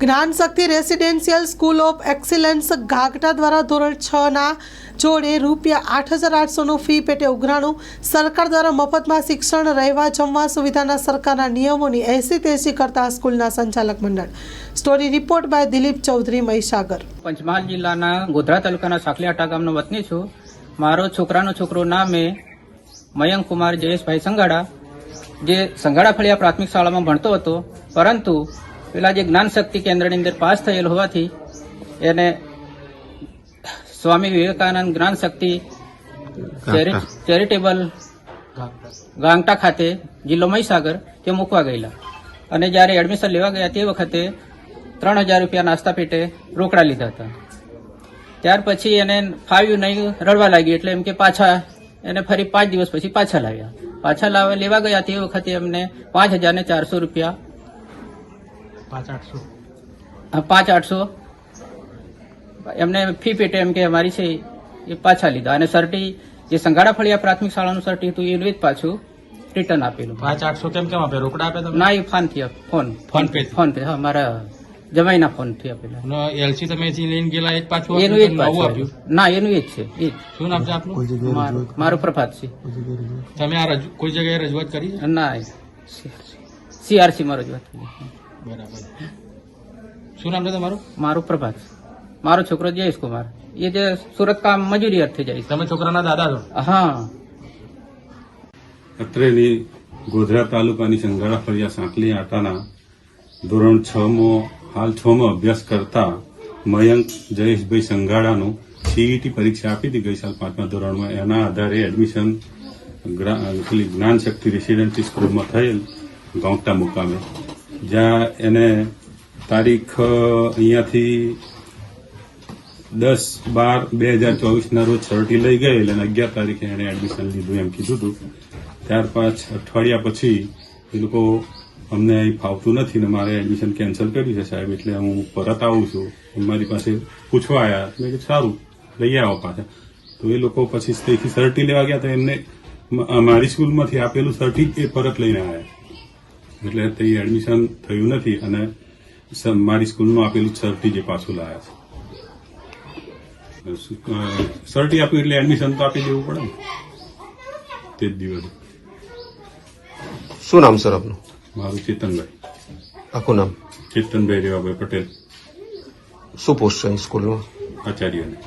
જ્ઞાન શક્તિ residential school of excellence ઘાઘટા દ્વારા ધોરણ 6 જોડે ₹8,800 ફી પેટે ઉઘરાણું. સરકાર દ્વારા મફતમાં શિક્ષણ, રહેવા, જમવા સુવિધાના સરકારના નિયમોની 80-83 કરતા સ્કૂલના સંચાલક મંડળ. Story report by Dilip Chaudhari, Mahisagar. Panchmahal જિલ્લાના ગોધરા તાલુકાના સાખલીઆટા ગામનો વતની છું. મારો છોકરો નામ એ મયંક કુમાર જયેશભાઈ સંઘાડા, જે સંઘાડા ફળિયા પ્રાથમિક શાળામાં ભણતો હતો, પરંતુ પેલા જે જ્ઞાન શક્તિ કેન્દ્રની અંદર પાસ થયેલ હોવાથી એને સ્વામી વિવેકાનંદ જ્ઞાન શક્તિ ચેરિટેબલ ગાંગટા ખાતે, જિલ્લો મહીસાગર, તે મૂકવા ગયેલા. અને જ્યારે એડમિશન લેવા ગયા તે વખતે ₹3,000 નાસ્તા પેટે રોકડા લીધા હતા. ત્યાર પછી એને ફાવ્યું નહીં, રડવા લાગ્યું, એટલે એમ કે પાછા એને ફરી 5 દિવસ પછી પાછા લાવ્યા. લેવા ગયા તે વખતે એમને ₹5,400 5,800 એમને ફી પેટે એમ કે અમારી છે એ પાછા લીધા. અને સર્ટી જે સંઘાડા ફળિયા પ્રાથમિક શાળાનું સર્ટી હતું એનું જ પાછું રિટર્ન આપેલું. 5,800 કેમ આપે? રોકડા આપે? ના, એ ફોન પે હા, મારા જમાઈના ફોન થી આપેલા. એલસી તમે લઈને ગયેલા એ પાછું એનું એ જ આપ્યું? ના, એનું એ જ છે. શું નામ છે આપનું? મારું પ્રભાત છે. તમે આ કોઈ જગ્યાએ રજૂઆત કરી? ના, CRC માં રજૂઆત કરી. બરાબર. શું નામ છે તમારું? મારું પ્રભાત. મારો છોકરો જયેશ કુમાર, એ જે સુરત કામ મજૂરી અર્થે જાય. તમે છોકરાના દાદા છો? હા. અત્રેની ગોધરા તાલુકાની સંઘાડા ફળિયા સાંકલીઆટાના ધોરણ 6માં અભ્યાસ કરતા મયંક જયેશભાઈ સંઘાડાનું CET પરીક્ષા આપી હતી ગઈ સાલ 5મા ધોરણમાં. એના આધારે એડમિશન જ્ઞાન શક્તિ રેસિડેન્સી સ્કૂલમાં થયેલ ગાંગટા મુકામે, જ્યાં એને તારીખ અહીંયાથી 10/12/2024 રોજ સર્ટી લઈ ગયેલ અને 11 તારીખે એને એડમિશન લીધું એમ કીધું હતું. ત્યાર અઠવાડિયા પછી એ લોકો અમને અહીં ફાવતું નથી ને મારે એડમિશન કેન્સલ કર્યું છે સાહેબ, એટલે હું પરત આવું છું. મારી પાસે પૂછવા આવ્યા, મેં કીધું સારું લઈ આવો પાછા. તો એ લોકો પછી ત્યાંથી સર્ટી લેવા ગયા તો એમને મારી સ્કૂલમાંથી આપેલું સર્ટી એ પરત લઈને આવ્યા, એટલે તે એડમિશન થયું નથી અને મારી સ્કૂલનું આપેલું સર્ટી જે પાછું લાવ્યા છે. સર્ટી આપ્યું એટલે એડમિશન તો આપી દેવું પડે ને તે જ દિવસે. શું નામ સર આપનું? મારું ચેતનભાઈ. આખું નામ? ચેતનભાઈ રેવાભાઈ પટેલ. શું પોસ્ટ છે સ્કૂલમાં? આચાર્યને.